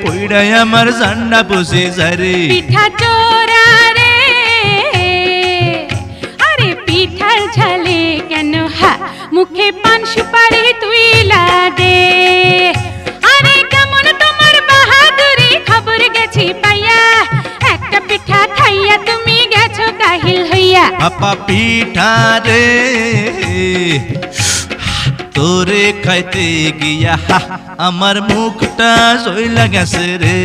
পইড়াই আমার জান্ডা পুষে যারে পিঠা চোরা রে আরে পিঠার ঝালে কেন হা মুখে পান সুপারি তুই দে আরে কেমন তোমার বাহাদুরি খবর গেছি পাইয়া একটা পিঠা খাইয়া তুমি গেছো কাহিল হইয়া আপা পিঠা রে তোরে খাইতে গিয়া আমার মুখটা জইলা গেছে রে